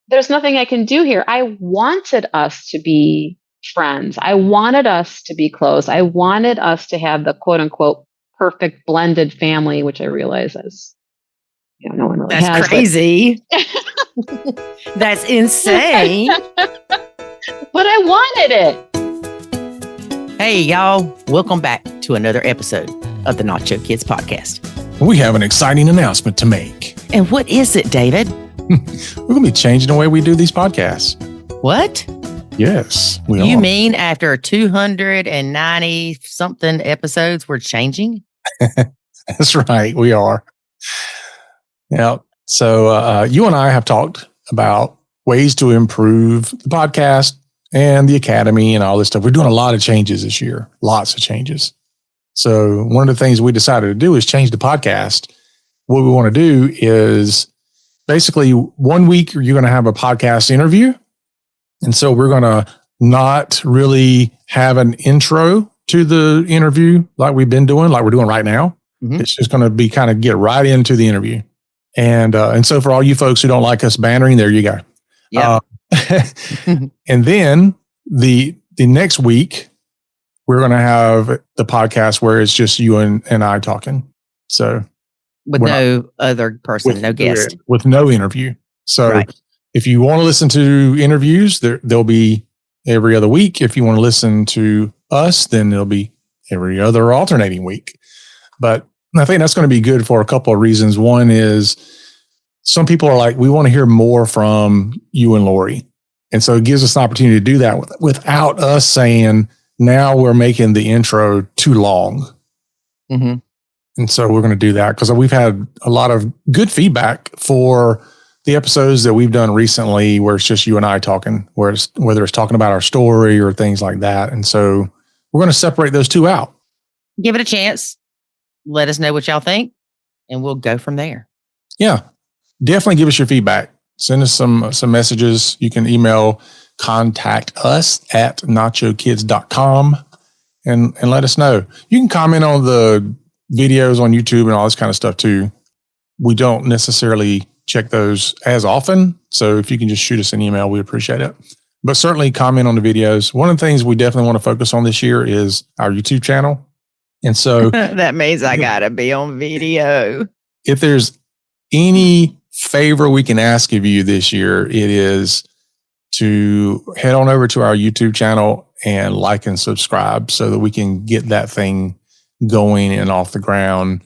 there's nothing I can do here. I wanted us to be friends. I wanted us to be close. I wanted us to have the quote unquote perfect blended family, which I realize is, no one really has. That's crazy. That's insane. But I wanted it. Hey, y'all. Welcome back to another episode of the Nacho Kids podcast. We have an exciting announcement to make. And what is it, David? We're going to be changing the way we do these podcasts. What? Yes, we You are. mean after 290 something episodes, we're changing? That's right. We are. Yeah. So you and I have talked about ways to improve the podcast and the academy and all this stuff. We're doing a lot of changes this year. Lots of changes. So one of the things we decided to do is change the podcast. What we want to do is basically 1 week you're going to have a podcast interview. And so we're going to not really have an intro to the interview like we've been doing, like we're doing right now. Mm-hmm. It's just going to be kind of get right into the interview. And so for all you folks who don't like us bantering, there you go. Yeah. And then the next week, we're going to have the podcast where it's just you and I talking. So with no other person, no guest. With no interview. So right. If you want to listen to interviews, they'll be every other week. If you want to listen to us, then it'll be every other alternating week. But I think that's going to be good for a couple of reasons. One is some people are like, we want to hear more from you and Lori. And so it gives us an opportunity to do that without us saying, now we're making the intro too long. Mm-hmm. And so we're going to do that because we've had a lot of good feedback for the episodes that we've done recently where it's just you and I talking, whether it's talking about our story or things like that. And so we're going to separate those two out. Give it a chance. Let us know what y'all think, and we'll go from there. Yeah, definitely give us your feedback. Send us some messages. You can email contact us at nachokids.com and let us know. You can comment on the videos on YouTube and all this kind of stuff too. We don't necessarily check those as often. So if you can just shoot us an email, we appreciate it. But certainly comment on the videos. One of the things we definitely want to focus on this year is our YouTube channel. And so that means I got to be on video. If there's any favor we can ask of you this year, it is to head on over to our YouTube channel and like and subscribe so that we can get that thing going and off the ground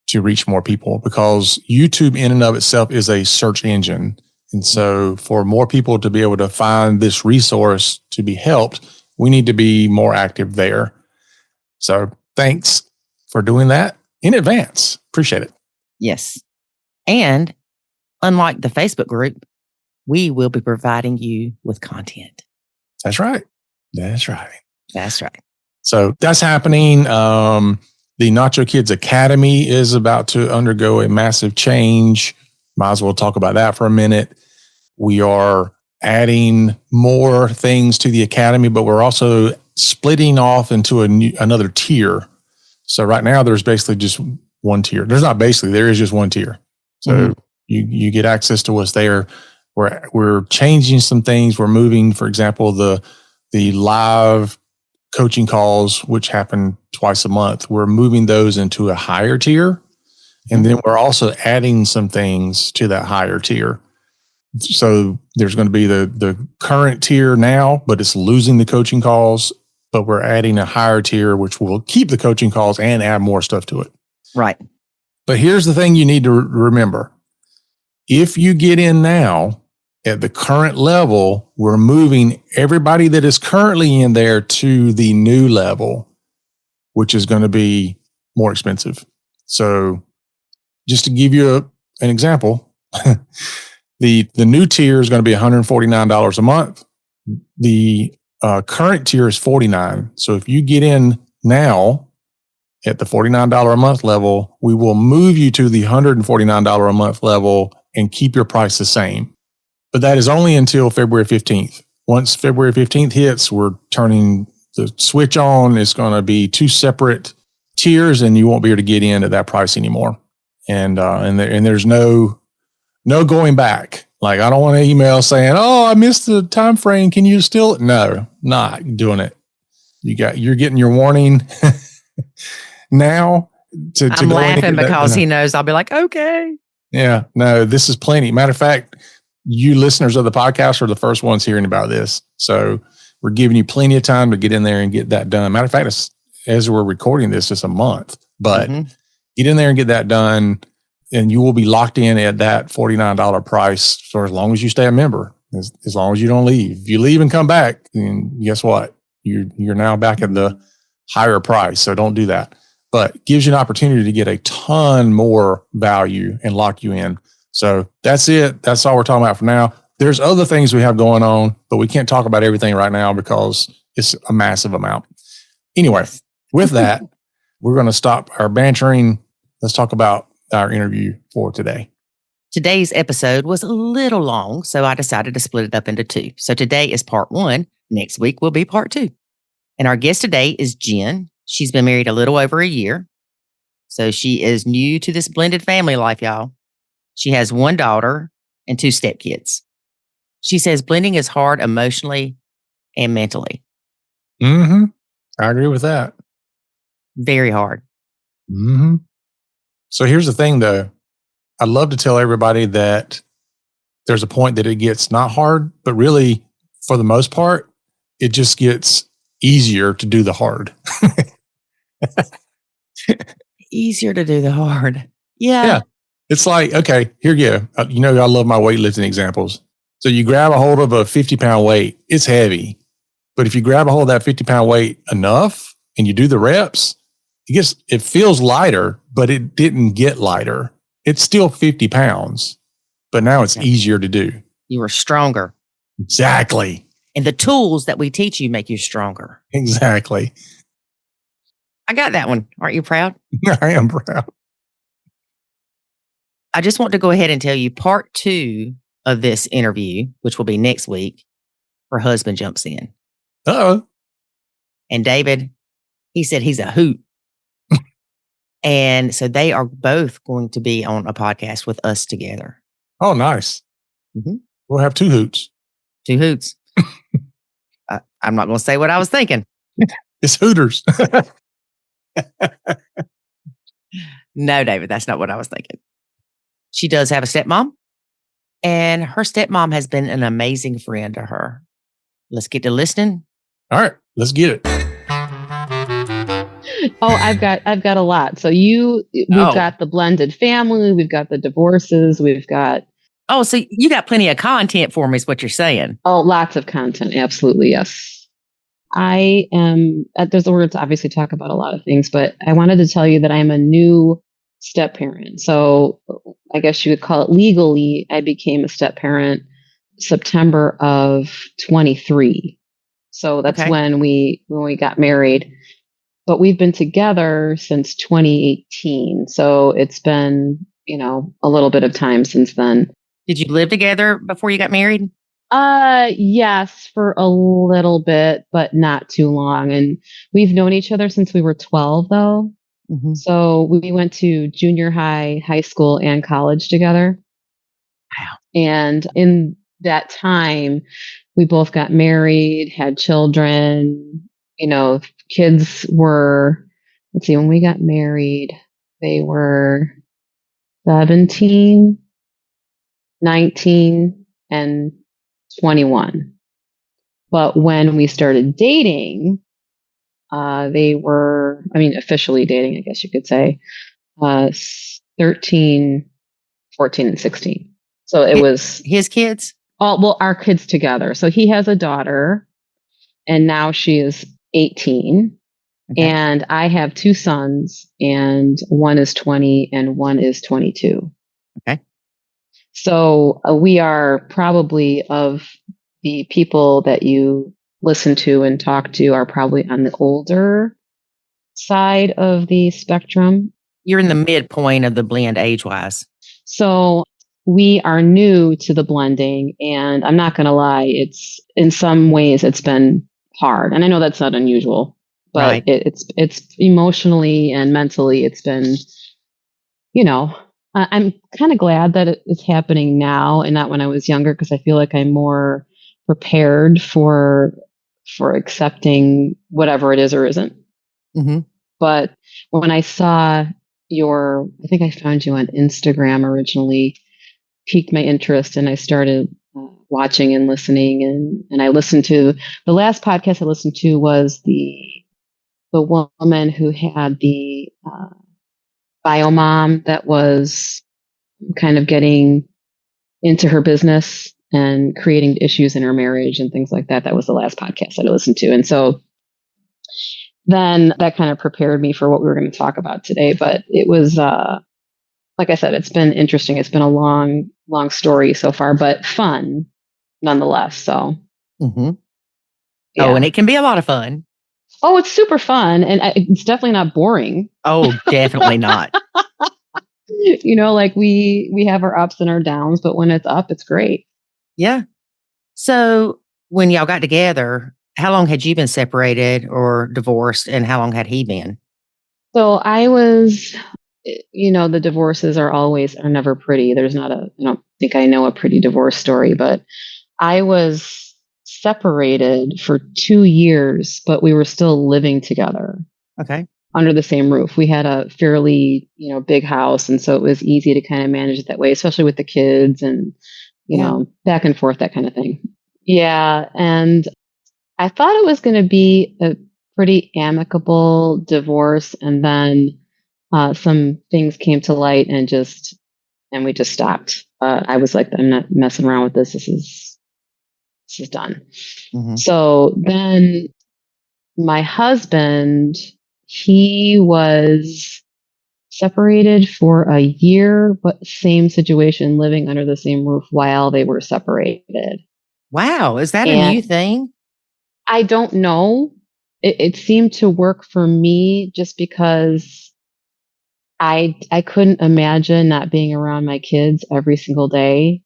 to reach more people, because YouTube in and of itself is a search engine. And so for more people to be able to find this resource to be helped, we need to be more active there. So thanks for doing that in advance. Appreciate it. Yes. And unlike the Facebook group, we will be providing you with content. That's right. That's right. That's right. So that's happening. The Nacho Kids Academy is about to undergo a massive change. Might as well talk about that for a minute. We are adding more things to the academy, but we're also splitting off into another tier. So right now there's basically just one tier. There is just one tier. So you get access to what's there. We're changing some things. We're moving, for example, the live coaching calls, which happen twice a month. We're moving those into a higher tier. And then we're also adding some things to that higher tier. So there's going to be the current tier now, but it's losing the coaching calls. But we're adding a higher tier, which will keep the coaching calls and add more stuff to it. Right. But here's the thing you need to remember. If you get in now at the current level, we're moving everybody that is currently in there to the new level, which is going to be more expensive. So just to give you an example, the new tier is going to be $149 a month. The current tier is $49. So if you get in now at the $49 a month level, we will move you to the $149 a month level and keep your price the same. But that is only until February 15th. Once February 15th hits, we're turning the switch on. It's going to be two separate tiers, and you won't be able to get in at that price anymore. And there's no going back. Like, I don't want an email saying, "Oh, I missed the time frame. Can you still?" No, not doing it. You're getting your warning now to I'm go in and laughing get that because done. he knows I'll be like, okay. Yeah, no, this is plenty. Matter of fact, you listeners of the podcast are the first ones hearing about this. So we're giving you plenty of time to get in there and get that done. Matter of fact, as we're recording this, it's a month, but get in there and get that done, and you will be locked in at that $49 price for as long as you stay a member, as long as you don't leave. If you leave and come back, then guess what? You're now back at the higher price. So don't do that. But gives you an opportunity to get a ton more value and lock you in. So that's it. That's all we're talking about for now. There's other things we have going on, but we can't talk about everything right now because it's a massive amount. Anyway, with that, we're going to stop our bantering. Let's talk about our interview for today. Today's episode was a little long, so I decided to split it up into two. So today is part one. Next week will be part two. And our guest today is Jen. She's been married a little over a year. So she is new to this blended family life, y'all. She has one daughter and two stepkids. She says blending is hard emotionally and mentally. I agree with that. Very hard. So here's the thing, though. I'd love to tell everybody that there's a point that it gets not hard, but really, for the most part, it just gets easier to do the hard. Easier to do the hard. Yeah. It's like, okay, here you go. You know, I love my weightlifting examples. So you grab a hold of a 50-pound weight, it's heavy. But if you grab a hold of that 50-pound weight enough and you do the reps, it feels lighter, but it didn't get lighter. It's still 50 pounds, but now it's easier to do. You are stronger. Exactly. And the tools that we teach you make you stronger. Exactly. I got that one. Aren't you proud? I am proud. I just want to go ahead and tell you part two of this interview, which will be next week, her husband jumps in. Uh-oh. And David, he said he's a hoot. And so they are both going to be on a podcast with us together. Oh, nice. We'll have two hoots. Two hoots. I'm not going to say what I was thinking. It's Hooters. No, David, that's not what I was thinking. She does have a stepmom, and her stepmom has been an amazing friend to her. Let's get to listening. All right, let's get it. Oh, I've got a lot. So we've got the blended family, we've got the divorces, we've got. Oh, so you got plenty of content for me, is what you're saying. Oh, lots of content. Absolutely. Yes. I am, there's the words obviously talk about a lot of things, but I wanted to tell you that I'm a new step parent. So I guess you would call it legally. I became a step parent September of 23. So that's when we got married. But we've been together since 2018. So it's been, a little bit of time since then. Did you live together before you got married? Yes, for a little bit, but not too long. And we've known each other since we were 12, though. So we went to junior high, high school, and college together. Wow. And in that time, we both got married, had children. Kids were, when we got married, they were 17, 19, and 21. But when we started dating, they were, officially dating, I guess you could say, 13, 14, and 16. So it was his kids? Our kids together. So he has a daughter, and now she is 18. Okay. And I have two sons, and one is 20 and one is 22. Okay. So we are probably, of the people that you listen to and talk to, are probably on the older side of the spectrum. You're in the midpoint of the blend age-wise. So we are new to the blending, and I'm not going to lie, it's in some ways it's been hard. And I know that's not unusual, but it's emotionally and mentally, it's been, I'm kind of glad that it's happening now and not when I was younger, because I feel like I'm more prepared for accepting whatever it is or isn't. Mm-hmm. But when I saw I think I found you on Instagram originally, piqued my interest, and I started watching and listening, and I listened to the last podcast I listened to was the woman who had the bio mom that was kind of getting into her business and creating issues in her marriage and things like that. That was the last podcast that I listened to. And so then that kind of prepared me for what we were going to talk about today. But it was, like I said, it's been interesting. It's been a long, long story so far, but fun nonetheless. So, Mm-hmm. Oh, and yeah. it can be a lot of fun. Oh, it's super fun. And it's definitely not boring. Oh, definitely not. Like we have our ups and our downs, but when it's up, it's great. Yeah. So when y'all got together, how long had you been separated or divorced, and how long had he been? So I was, the divorces are never pretty. I don't think I know a pretty divorce story, but I was separated for 2 years, but we were still living together Okay. under the same roof. We had a fairly, big house. And so it was easy to kind of manage it that way, especially with the kids and, Yeah. back and forth, that kind of thing. Yeah. And I thought it was going to be a pretty amicable divorce. And then some things came to light and we just stopped. I was like, I'm not messing around with this. This is done. Mm-hmm. So then my husband, he was separated for a year, but same situation, living under the same roof while they were separated. Wow. Is that a new And thing? I don't know. It seemed to work for me just because I couldn't imagine not being around my kids every single day,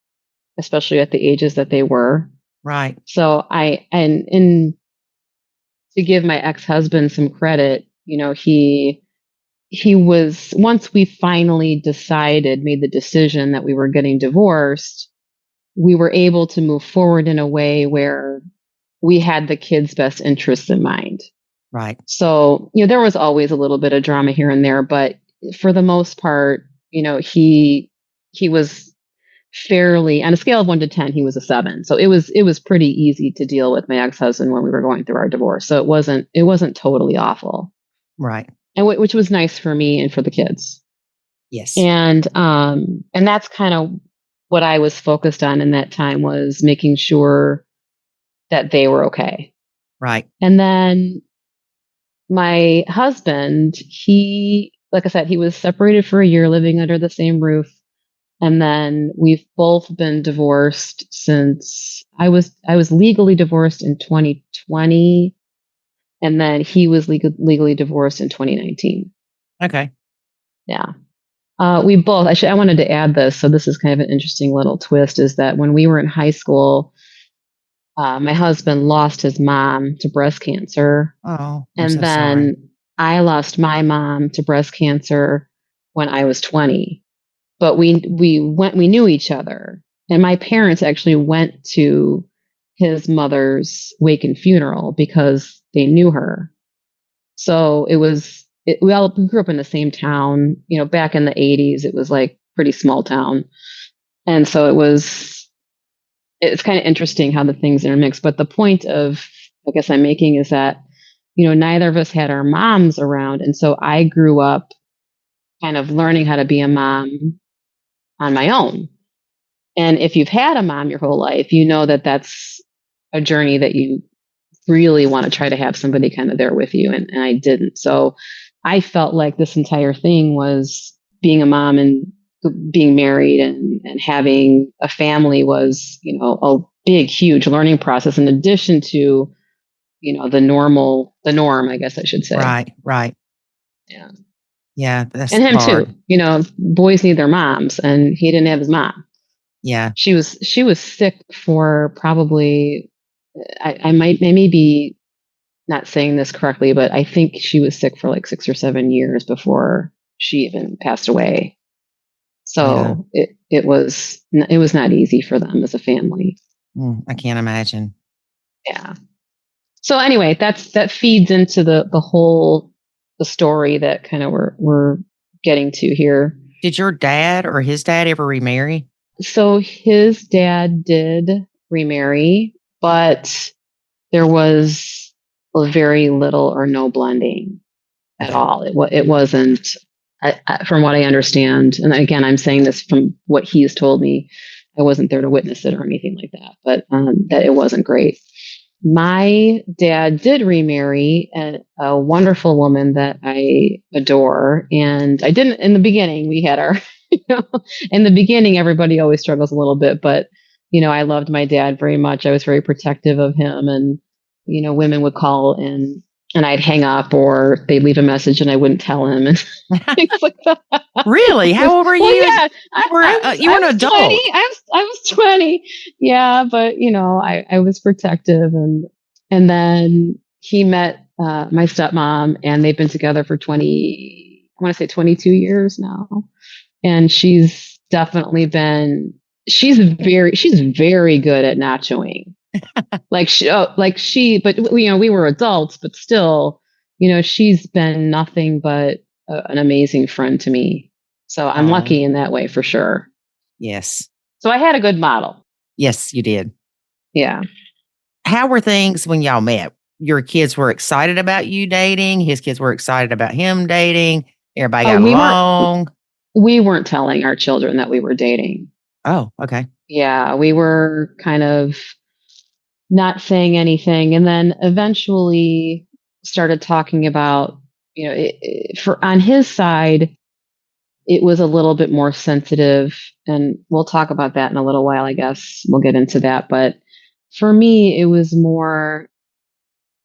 especially at the ages that they were. Right. So and to give my ex-husband some credit, he was, once we finally made the decision that we were getting divorced, we were able to move forward in a way where we had the kids' best interests in mind. Right. So, there was always a little bit of drama here and there, but for the most part, he was fairly, on a scale of 1 to 10, he was a 7. So it was pretty easy to deal with my ex-husband when we were going through our divorce. So it wasn't totally awful. Right. And which was nice for me and for the kids. Yes. And that's kind of what I was focused on in that time, was making sure that they were okay. Right. And then my husband, like I said, he was separated for a year, living under the same roof. And then we've both been divorced since I was legally divorced in 2020. And then he was legally divorced in 2019. Okay. Yeah. We both, I wanted to add this. So this is kind of an interesting little twist, is that when we were in high school, my husband lost his mom to breast cancer. Oh, I'm And so then sorry. I lost my mom to breast cancer when I was 20. But we knew each other. And my parents actually went to his mother's wake and funeral because they knew her. So we all grew up in the same town. Back in the 80s, it was like pretty small town. And so it's kind of interesting how the things intermix. But the point of, I guess, I'm making is that, neither of us had our moms around. And so I grew up kind of learning how to be a mom on my own. And if you've had a mom your whole life, you know that that's a journey that you really want to try to have somebody kind of there with you. And I didn't. So I felt like this entire thing was being a mom and being married and having a family was, a big, huge learning process in addition to, the norm, I guess I should say. Right. Right. Yeah. Yeah. That's And him hard. too. Boys need their moms, and he didn't have his mom. Yeah. She was sick for probably, I may be not saying this correctly, but I think she was sick for like 6 or 7 years before she even passed away. Yeah. So it was not easy for them as a family. I can't imagine. Yeah. So anyway, that feeds into the story that kind of we're getting to here. Did your dad or his dad ever remarry? So his dad did remarry, but there was very little or no blending at Okay. all. It wasn't, from what I understand. And again, I'm saying this from what he's told me. I wasn't there to witness it or anything like that, but that it wasn't great. My dad did remarry a wonderful woman that I adore. And I didn't, in the beginning, we had our, in the beginning, everybody always struggles a little bit, but, I loved my dad very much. I was very protective of him. And, women would call and I'd hang up or they'd leave a message and I wouldn't tell him and things like that. Really? How old were Well, you? yeah, You were an I was adult. 20. I was 20. Yeah, but I was protective and then he met my stepmom and they've been together for 20, I want to say 22 years now. And she's definitely been she's very good at nachoing. But we were adults, but still, she's been nothing but an amazing friend to me. So I'm Oh, lucky in that way for sure. yes. So I had a good model. Yes, you did. Yeah. How were things when y'all met? Your kids were excited about you dating. His kids were excited about him dating. Everybody Oh, got along. we weren't telling our children that we were dating. Oh, okay. Yeah, we were kind of not saying anything, and then eventually started talking about, for on his side, it was a little bit more sensitive, and we'll talk about that in a little while. I guess we'll get into that, but for me, it was more.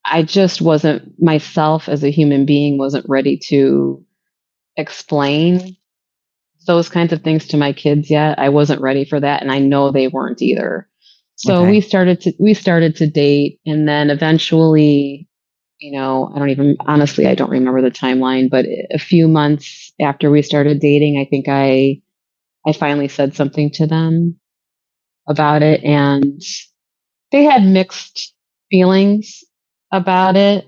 I just wasn't myself as a human being, wasn't ready to explain those kinds of things to my kids yet. I wasn't ready for that, and I know they weren't either. So Okay. we started to date, and then eventually, I don't remember the timeline, but a few months after we started dating, I think I finally said something to them about it, and they had mixed feelings about it.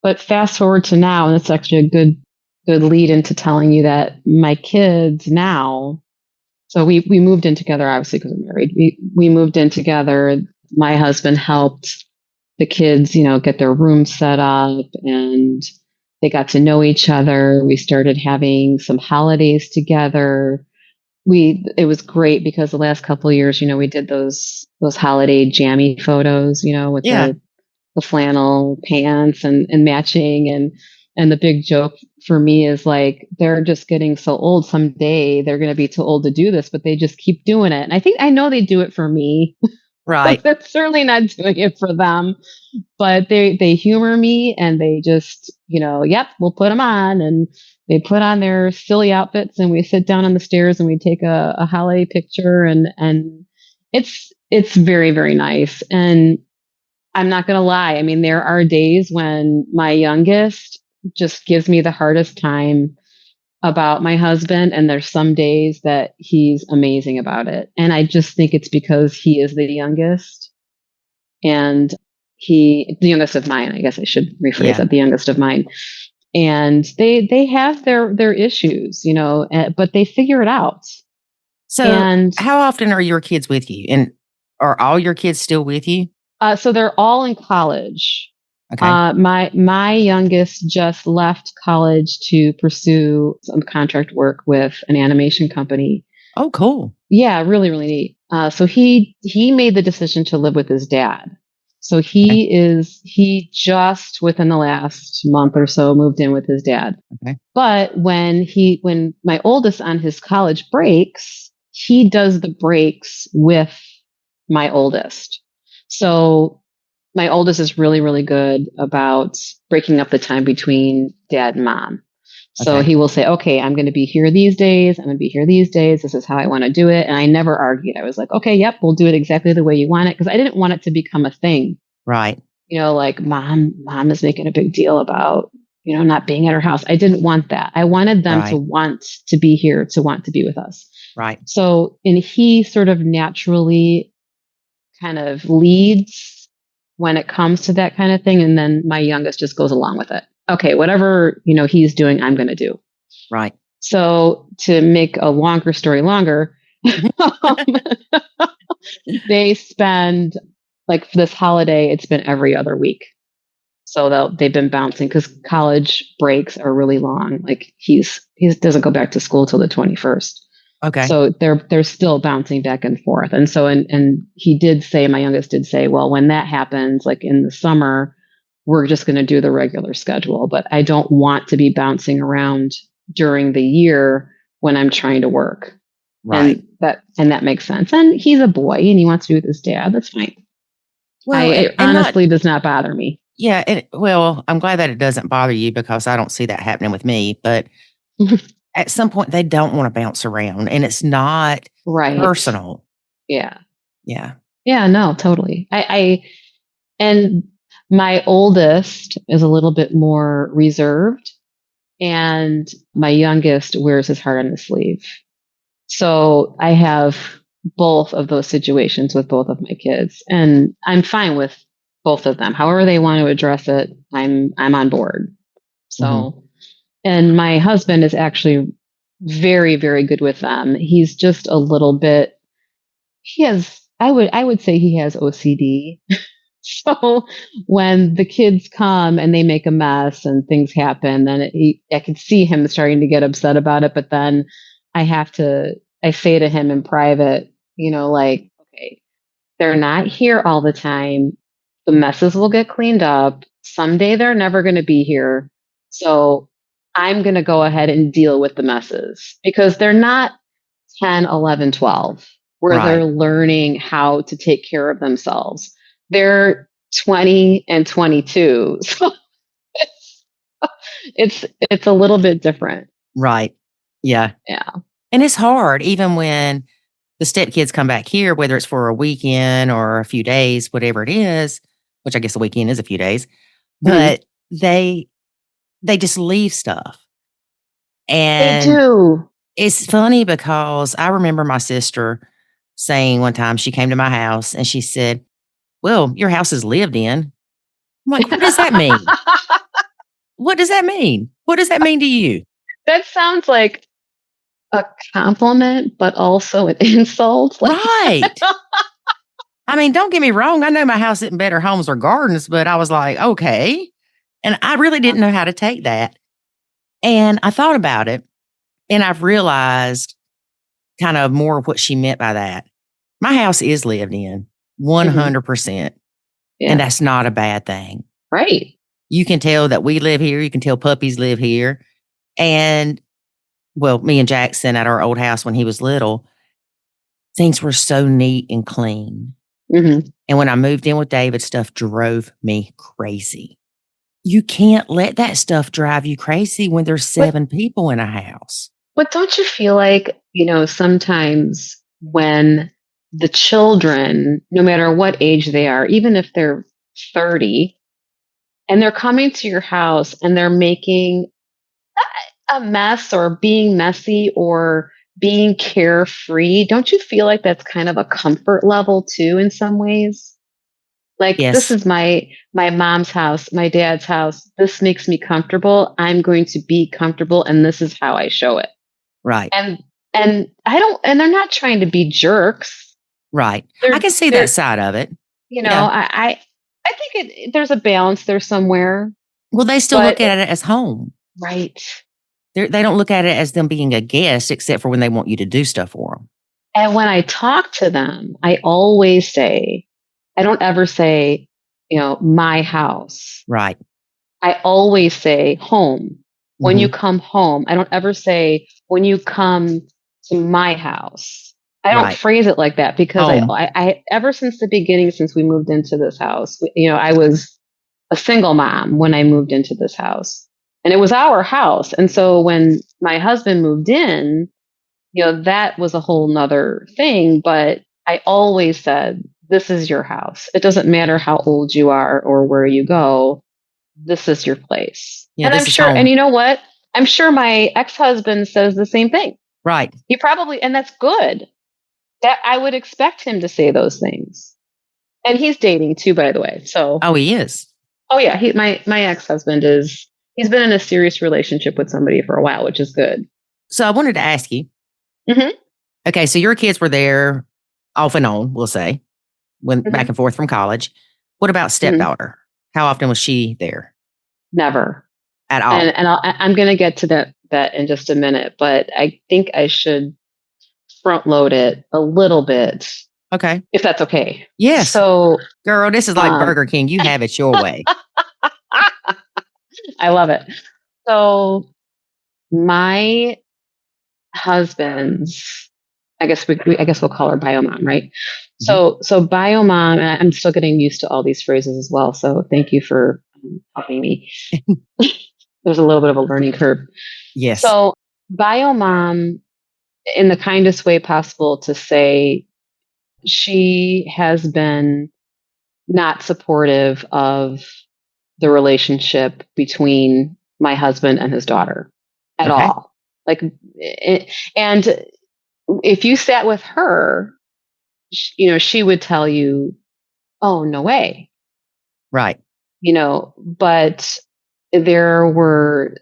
But fast forward to now, and it's actually a good lead into telling you that my kids now. So we moved in together, obviously, because we're married. We moved in together. My husband helped the kids, get their room set up, and they got to know each other. We started having some holidays together. It was great because the last couple of years, we did those holiday jammy photos, with Yeah. the flannel pants and matching and the big joke for me is like they're just getting so old someday they're going to be too old to do this, but they just keep doing it. And I know they do it for me. Right. They're certainly not doing it for them, but they humor me and they just, yep, we'll put them on, and they put on their silly outfits and we sit down on the stairs and we take a holiday picture and it's very, very nice. And I'm not going to lie. I mean, there are days when my youngest just gives me the hardest time about my husband. And there's some days that he's amazing about it. And I just think it's because he is the youngest and the youngest of mine. I guess I should rephrase Yeah. that, the youngest of mine. And they have their issues, but they figure it out. So, And how often are your kids with you? And are all your kids still with you? so they're all in college. Okay. My youngest just left college to pursue some contract work with an animation company. Oh, cool. Yeah, really, really neat. So he made the decision to live with his dad. So Okay. he just within the last month or so moved in with his dad. Okay. But when my oldest on his college breaks, he does the breaks with my oldest. So my oldest is really, really good about breaking up the time between dad and mom. So Okay. he will say, okay, I'm going to be here these days. I'm going to be here these days. This is how I want to do it. And I never argued. I was like, okay, yep, we'll do it exactly the way you want it. Because I didn't want it to become a thing. Right. Like mom is making a big deal about, not being at her house. I didn't want that. I wanted them to Right. want to be here, to want to be with us. Right. So, and he sort of naturally kind of leads when it comes to that kind of thing. And then my youngest just goes along with it. Okay, whatever, he's doing, I'm going to do. Right. So to make a longer story longer, they spend like for this holiday, it's been every other week. So they've been bouncing because college breaks are really long. Like he doesn't go back to school till the 21st. Okay. So they're still bouncing back and forth. And so and he did say, my youngest did say, well, when that happens, like in the summer, we're just going to do the regular schedule. But I don't want to be bouncing around during the year when I'm trying to work. Right. And that makes sense. And he's a boy and he wants to be with his dad. That's fine. Well, It honestly does not bother me. Yeah. Well, I'm glad that it doesn't bother you because I don't see that happening with me. But at some point, they don't want to bounce around and it's not right. personal. Yeah. Yeah. Yeah, no, totally. And my oldest is a little bit more reserved and my youngest wears his heart on his sleeve. So I have both of those situations with both of my kids and I'm fine with both of them. However they want to address it, I'm on board. So, and my husband is actually very, very good with them. He's just a little bit, I would say he has OCD. So when the kids come and they make a mess and things happen, then I could see him starting to get upset about it. But then I say to him in private, like, okay, they're not here all the time. The messes will get cleaned up. Someday they're never going to be here. So I'm going to go ahead and deal with the messes because they're not 10, 11, 12, where they're learning how to take care of themselves. They're 20 and 22. So it's a little bit different. Right. Yeah. Yeah. And it's hard, even when the stepkids come back here, whether it's for a weekend or a few days, whatever it is, which I guess a weekend is a few days, but they just leave stuff. And they do. It's funny because I remember my sister saying one time she came to my house and she said, well, your house is lived in. I'm like, what does that mean? What does that mean? What does that mean to you? That sounds like a compliment, but also an insult. Right. I mean, don't get me wrong. I know my house isn't better homes or gardens, but I was like, okay. And I really didn't know how to take that. And I thought about it and I've realized kind of more of what she meant by that. My house is lived in 100%. Yeah. And that's not a bad thing. Right. You can tell that we live here. You can tell puppies live here. And well, me and Jackson at our old house when he was little, things were so neat and clean. And when I moved in with David, stuff drove me crazy. You can't let that stuff drive you crazy when there's 7 people in a house. But don't you feel like, sometimes when the children, no matter what age they are, even if they're 30, and they're coming to your house and they're making a mess or being messy or being carefree, don't you feel like that's kind of a comfort level too in some ways? Like, This is my mom's house, my dad's house. This makes me comfortable. I'm going to be comfortable and this is how I show it. Right. And they're not trying to be jerks. Right. I can see that side of it. I think there's a balance there somewhere. Well, they still look at it as home. Right. They don't look at it as them being a guest, except for when they want you to do stuff for them. And when I talk to them, I always say, I don't ever say, my house. Right. I always say home. When you come home, I don't ever say when you come to my house. I don't phrase it like that because I ever since the beginning, since we moved into this house, I was a single mom when I moved into this house. And it was our house. And so when my husband moved in, that was a whole nother thing. But I always said, this is your house. It doesn't matter how old you are or where you go. This is your place. Yeah, and I'm sure, and you know what? I'm sure my ex-husband says the same thing. Right. He probably, and that's good. That I would expect him to say those things. And he's dating too, by the way. So, Oh, he is. oh yeah, my ex-husband he's been in a serious relationship with somebody for a while, which is good. So I wanted to ask you. Mhm. Okay, so your kids were there off and on, we'll say, went back Mhm. and forth from college. What about Mhm. stepdaughter? How often was she there Never. at all? And I'm going to get to that in just a minute, but I think I should front load it a little bit, Okay. if that's okay. Yes. So, Girl, this is like um, Burger King. You have it your way. I love it. So, my husband's, I guess we'll call her bio mom, right? Mhm. So bio mom, and I'm still getting used to all these phrases as well. So thank you for helping me. There's a little bit of a learning curve. Yes. So bio mom, in the kindest way possible to say, she has been not supportive of the relationship between my husband and his daughter at Okay. all. Like, and if you sat with her, she would tell you, "Oh, no way," Right. but there were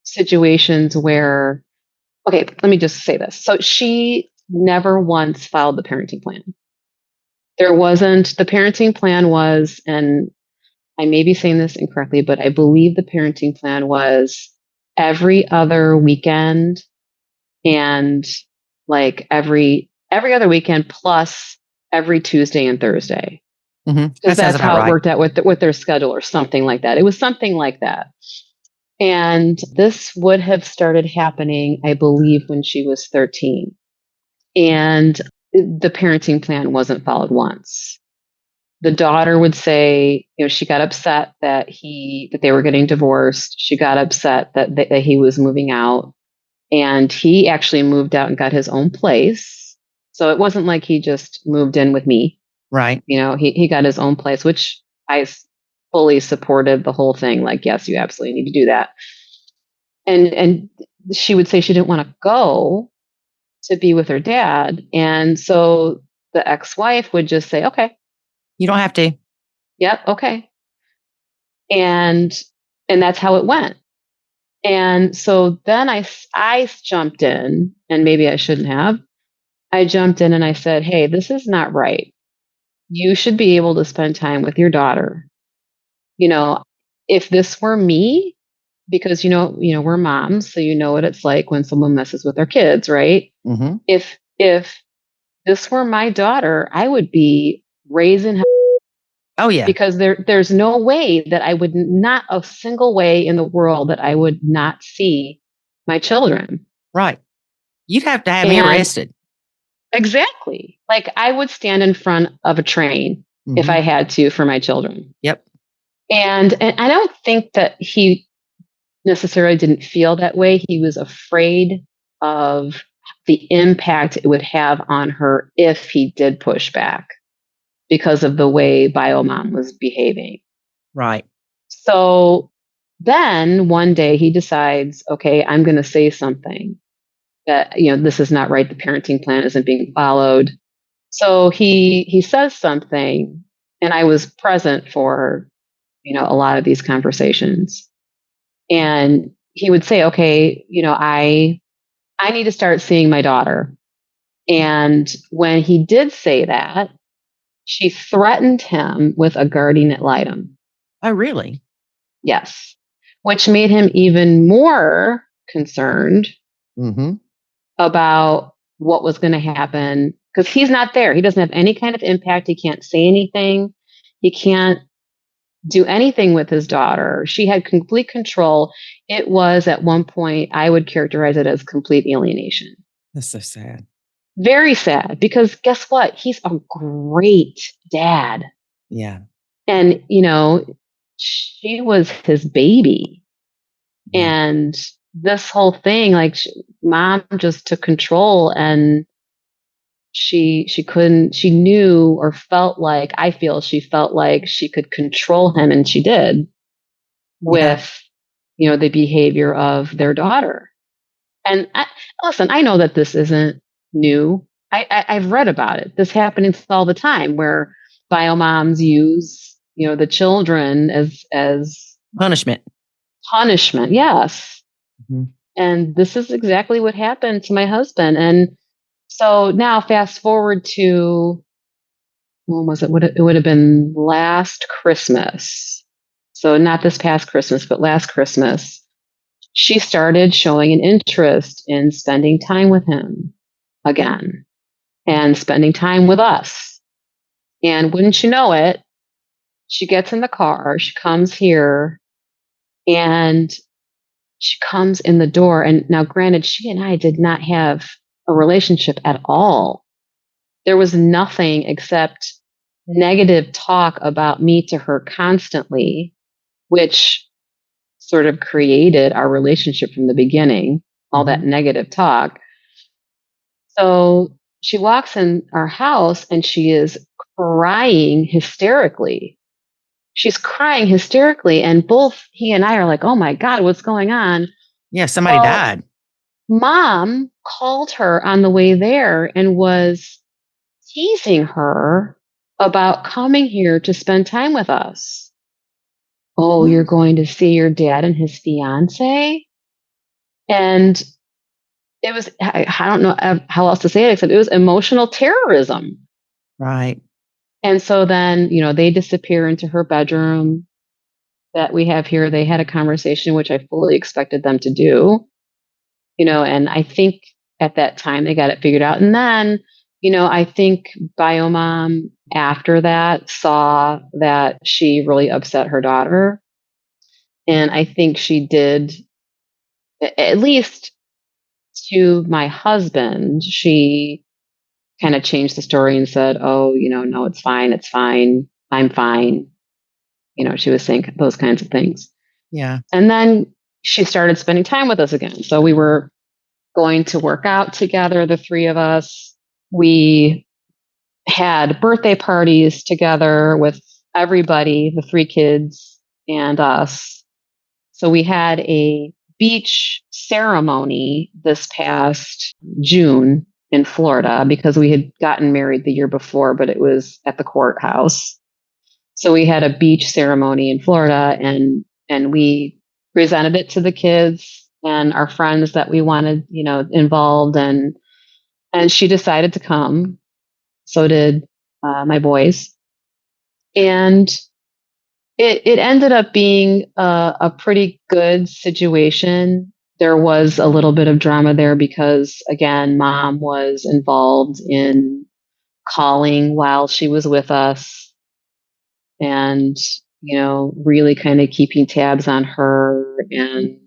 situations where, okay, let me just say this. So she never once filed the parenting plan. The parenting plan was, and I may be saying this incorrectly, but I believe the parenting plan was every other weekend and like every other weekend plus every Tuesday and Thursday. Because That sounds that's about how it right. worked out with their schedule or something like that. It was something like that. And this would have started happening, I believe, when she was 13. And the parenting plan wasn't followed once. The daughter would say, she got upset that they were getting divorced. She got upset that he was moving out, and he actually moved out and got his own place. So it wasn't like he just moved in with me. Right. He got his own place, which fully supported the whole thing. Like, yes, you absolutely need to do that. And she would say she didn't want to go to be with her dad. And so the ex-wife would just say, okay, You don't have to. yep, okay. And that's how it went. And so then I jumped in, and maybe I shouldn't have. I jumped in and I said, hey, this is not right. You should be able to spend time with your daughter. You know, if this were me, because we're moms, so you know what it's like when someone messes with their kids, right? Mm-hmm. If this were my daughter, I would be raising her, Oh, yeah. because there's no way that I would, not a single way in the world that I would not see my children. Right. You'd have to have me And arrested. exactly, like I would stand in front of a train if I had to for my children. Yep. And I don't think that he necessarily didn't feel that way. He was afraid of the impact it would have on her if he did push back because of the way Biomom was behaving. Right. So then one day he decides, okay, I'm going to say something that, this is not right. The parenting plan isn't being followed. So he says something, and I was present for, a lot of these conversations. And he would say, okay, I need to start seeing my daughter. And when he did say that, she threatened him with a guardian ad litem. Oh, really? Yes. Which made him even more concerned Mm-hmm. about what was going to happen, because he's not there. He doesn't have any kind of impact. He can't say anything. He can't do anything with his daughter. She had complete control. It was, at one point, I would characterize it as complete alienation. That's so sad. Very sad, because guess what? He's a great dad. Yeah. And, she was his baby. Yeah. And this whole thing, like, mom just took control, and she couldn't, she knew, or felt like, I feel she felt like she could control him, and she did, Yeah. with, the behavior of their daughter. And listen, I know that this isn't new. I've read about it. This happens all the time where bio moms use, the children as Punishment. punishment. Yes. Mhm. And this is exactly what happened to my husband. And so now fast forward to, when was it? It would have been last Christmas. So not this past Christmas, but last Christmas. She started showing an interest in spending time with him again and spending time with us. And wouldn't you know it, she gets in the car, she comes here, and she comes in the door. And now, granted, she and I did not have a relationship at all. There was nothing except negative talk about me to her constantly, which sort of created our relationship from the beginning, all that Mhm. negative talk. So she walks in our house and she is crying hysterically. She's crying hysterically. And both he and I are like, oh my God, what's going on? Yeah, somebody Well, died. mom called her on the way there and was teasing her about coming here to spend time with us. Oh, you're What? going to see your dad and his fiance? And it was, I don't know how else to say it, except it was emotional terrorism. Right. And so then, they disappear into her bedroom that we have here. They had a conversation, which I fully expected them to do, and I think at that time they got it figured out. And then, I think Biomom after that saw that she really upset her daughter. And I think she did, at least to my husband, she kind of changed the story and said, oh, no, it's fine. It's fine. I'm fine. She was saying those kinds of things. Yeah. And then she started spending time with us again. So we were going to work out together, the three of us. We had birthday parties together with everybody, the three kids and us. So we had a beach ceremony this past June in Florida because we had gotten married the year before, but it was at the courthouse. So we had a beach ceremony in Florida and we presented it to the kids and our friends that we wanted, involved and she decided to come. So did my boys. And it ended up being a pretty good situation. There was a little bit of drama there because, again, mom was involved in calling while she was with us and, really kind of keeping tabs on her. And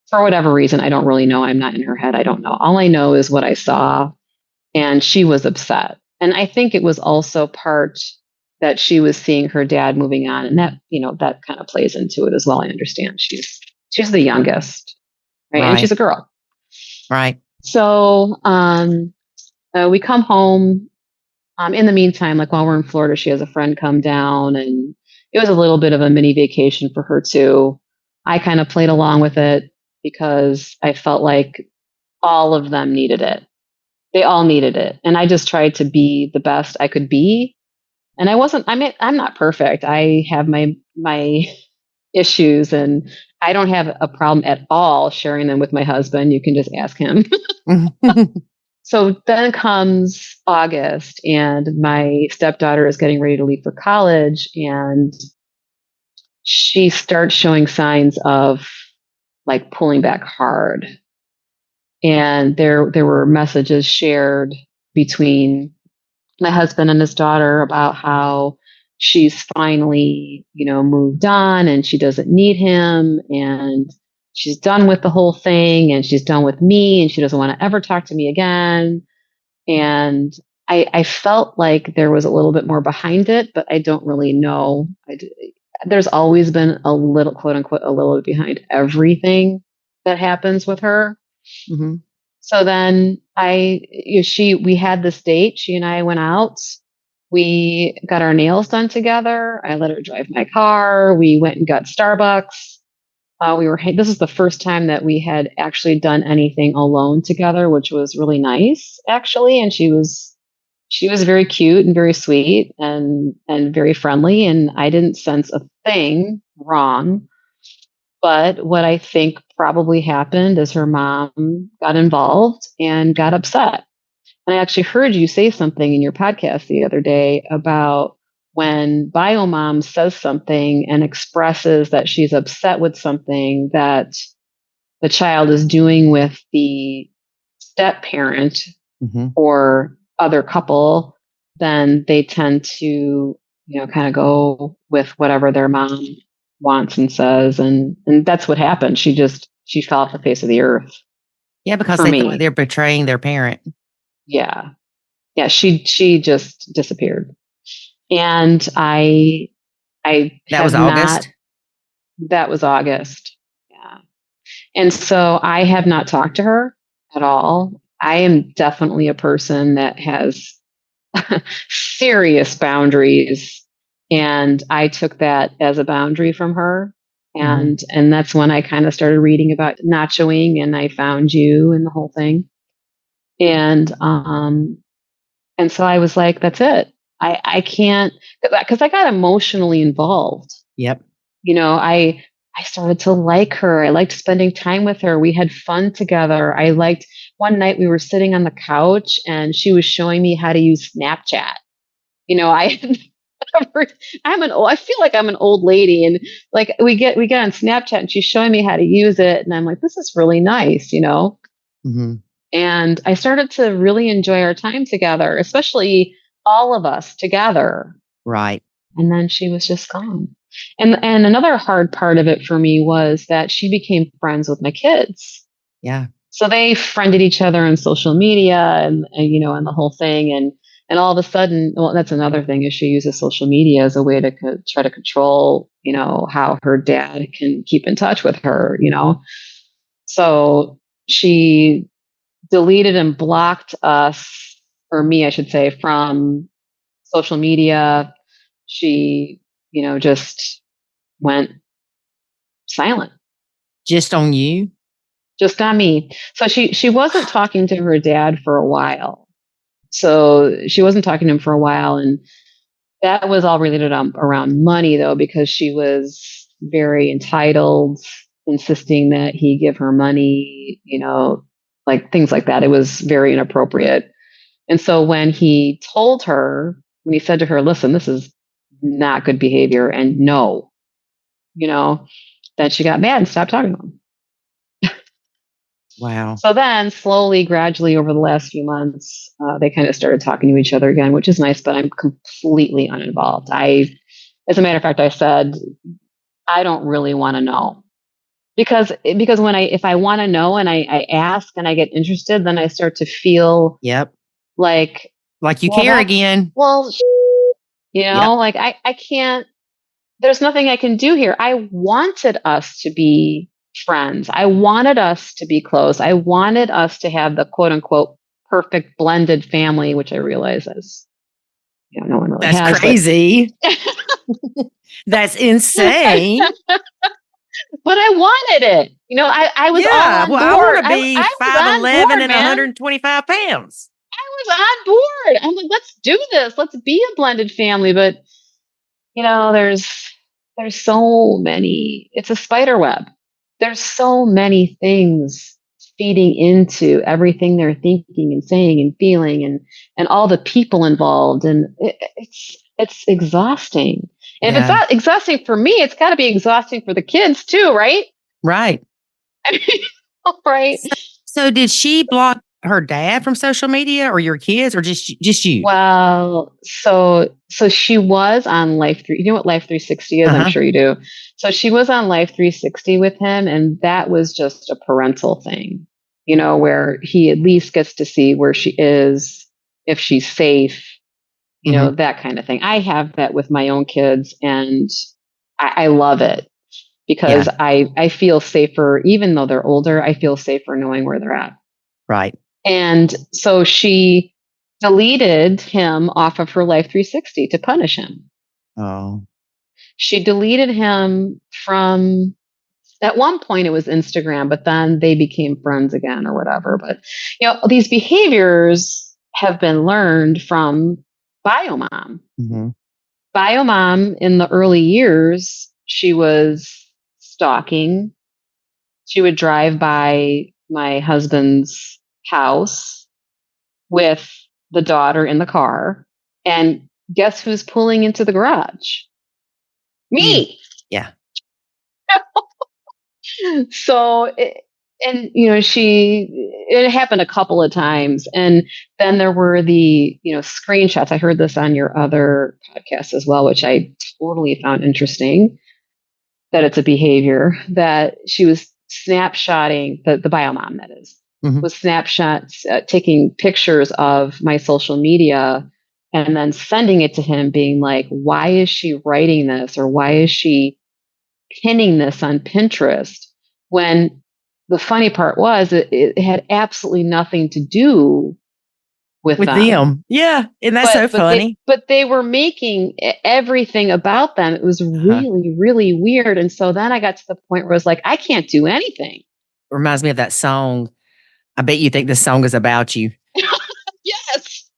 for whatever reason, I don't really know. I'm not in her head. I don't know. All I know is what I saw. And she was upset. And I think it was also part that she was seeing her dad moving on. And that, that kind of plays into it as well. I understand. She's the youngest, right? And Right. she's a girl. Right. So we come home. In the meantime, like while we're in Florida, she has a friend come down and it was a little bit of a mini vacation for her too. I kind of played along with it because I felt like all of them needed it. They all needed it. And I just tried to be the best I could be. And I'm not perfect. I have my issues and I don't have a problem at all sharing them with my husband. You can just ask him. So then comes August and my stepdaughter is getting ready to leave for college and she starts showing signs of like pulling back hard. And there were messages shared between my husband and his daughter about how she's finally, moved on and she doesn't need him and she's done with the whole thing and she's done with me and she doesn't want to ever talk to me again. And I felt like there was a little bit more behind it, but I don't really know. There's always been a little, quote unquote, a little behind everything that happens with her. Hmm. So then we had this date. She and I went out. We got our nails done together. I let her drive my car. We went and got Starbucks. this is the first time that we had actually done anything alone together, which was really nice, actually. And she was very cute and very sweet and very friendly, and I didn't sense a thing wrong. But what I think probably happened is her mom got involved and got upset. And I actually heard you say something in your podcast the other day about when bio mom says something and expresses that she's upset with something that the child is doing with the step parent Mhm. or other couple, then they tend to, kind of go with whatever their mom wants and says. And that's what happened. She fell off the face of the earth Yeah, because for they feel like me. they're betraying their parent. Yeah. Yeah. She just disappeared. And I That was have not, August. that was August. Yeah. And so I have not talked to her at all. I am definitely a person that has serious boundaries, and I took that as a boundary from her. Mhm. And that's when I kind of started reading about nachoing, and I found you and the whole thing. And so I was like, that's it. I can't, because I got emotionally involved. Yep. I started to like her. I liked spending time with her. We had fun together. I liked One night we were sitting on the couch and she was showing me how to use Snapchat. I I feel like I'm an old lady, and like we get on Snapchat and she's showing me how to use it, and I'm like, this is really nice. Mhm. And I started to really enjoy our time together, especially all of us together. Right. And then she was just gone. And another hard part of it for me was that she became friends with my kids. Yeah. So they friended each other on social media and the whole thing. And all of a sudden, well, that's another thing is she uses social media as a way to try to control, how her dad can keep in touch with her. So she deleted and blocked us, or me, I should say, from social media. She, just went silent, Just on you? just on me. So she wasn't talking to her dad for a while. So she wasn't talking to him for a while, and that was all related around money, though, because she was very entitled, insisting that he give her money, like things like that. It was very inappropriate. And so when he said to her, listen, this is not good behavior, and no, you know, then she got mad and stopped talking to him. Wow. So then, slowly, gradually, over the last few months, they kind of started talking to each other again, which is nice. But I'm completely uninvolved. As a matter of fact, I said I don't really want to know because if I want to know and I ask and I get interested, then I start to feel Yep. like, Like you well, care again. Yep. like I can't. There's nothing I can do here. I wanted us to be friends. I wanted us to be close. I wanted us to have the quote unquote perfect blended family, which I realize is, no one really That's has, but crazy. That's insane. but I wanted it. I was all Yeah. on Well, I board. want to be I was on 5'11" board, and man. 125 pounds. I was on board. I'm like, let's do this. Let's be a blended family. But there's so many. It's a spider web. There's so many things feeding into everything they're thinking and saying and feeling, and all the people involved, and it's exhausting. And if it's Yeah. not exhausting for me, it's got to be exhausting for the kids too, right? Right. Right. So, so did she block her dad from social media or your kids or just you? Well, so she was on Life 3. You know what Life 360 is? I'm Uh-huh. sure you do. So she was on Life 360 with him, and that was just a parental thing, where he at least gets to see where she is, if she's safe, Hmm. that kind of thing. I have that with my own kids, and I love it because Yeah. I feel safer, even though they're older, I feel safer knowing where they're at. Right. And so she deleted him off of her Life 360 to punish him. Oh. She deleted him from At one point it was Instagram, but then they became friends again or whatever. But these behaviors have been learned from Biomom. Mm-hmm. Biomom in the early years, she was stalking. She would drive by my husband's house with the daughter in the car. And guess who's pulling into the garage? You. Me. Yeah. So, it happened a couple of times. And then there were the, screenshots. I heard this on your other podcast as well, which I totally found interesting, that it's a behavior that she was snapshotting, the biomom that is, Mm-hmm. was snapshots, taking pictures of my social media and then sending it to him being like, why is she writing this? Or why is she pinning this on Pinterest? When the funny part was it had absolutely nothing to do with them. Yeah. And that's so funny. But they were making everything about them. It was really, really weird. And so then I got to the point where I was like, I can't do anything. Reminds me of that song. I bet you think this song is about you. Yes.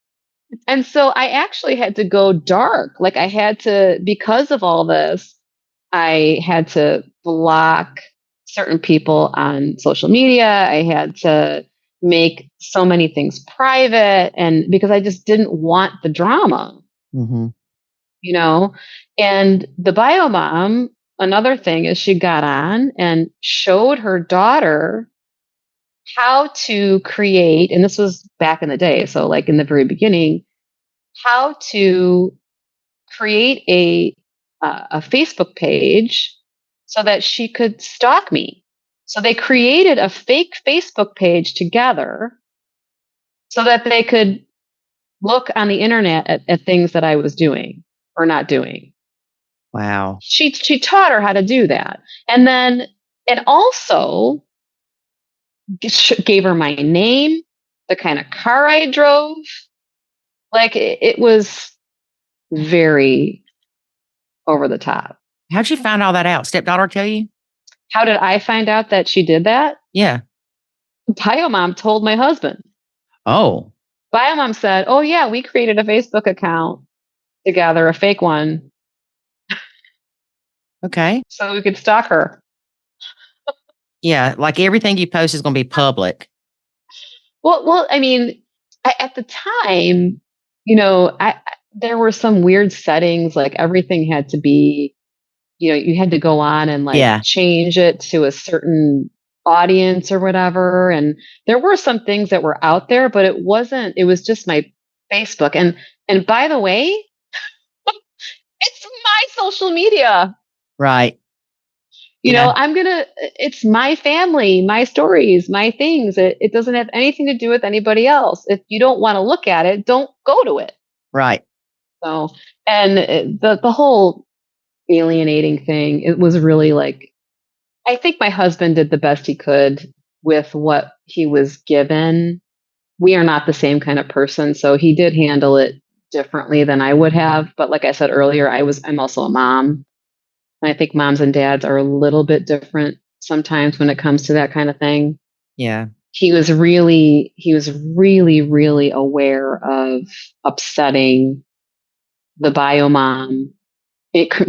And so I actually had to go dark. Like I had to, because of all this, I had to block certain people on social media. I had to make so many things private, and because I just didn't want the drama, Mm-hmm. And the biomom, another thing is she got on and showed her daughter how to create, and this was back in the day, so like in the very beginning, how to create a Facebook page so that she could stalk me. So they created a fake Facebook page together so that they could look on the internet at things that I was doing or not doing. Wow. She taught her how to do that. And also gave her my name, the kind of car I drove. Like it was very over the top. How'd you find all that out? Stepdaughter tell you? How did I find out that she did that? Yeah. Biomom told my husband. Oh. Biomom said, oh yeah, we created a Facebook account together, a fake one. Okay. So we could stalk her. Yeah, like everything you post is going to be public. Well, I mean, at the time, there were some weird settings, like everything had to be, you had to go on and change it to a certain audience or whatever. And there were some things that were out there, but it was just my Facebook. And by the way, it's my social media. Right. It's my family, my stories, my things. It doesn't have anything to do with anybody else. If you don't want to look at it, don't go to it. Right. So, and the whole alienating thing, it was really like, I think my husband did the best he could with what he was given. We are not the same kind of person, so he did handle it differently than I would have. But like I said earlier, I'm also a mom. And I think moms and dads are a little bit different sometimes when it comes to that kind of thing. Yeah. He was really, really aware of upsetting the biomom,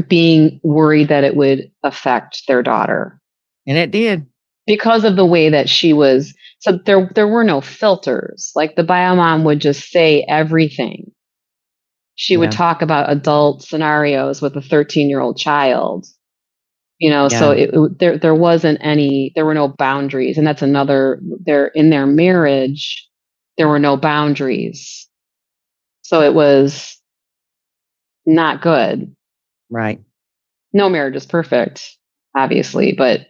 being worried that it would affect their daughter. And it did. Because of the way that she was. So there were no filters. Like the biomom would just say everything. She would talk about adult scenarios with a 13-year-old child. So there wasn't there were no boundaries. And that's another, in their marriage, there were no boundaries. So it was not good. Right. No marriage is perfect, obviously, but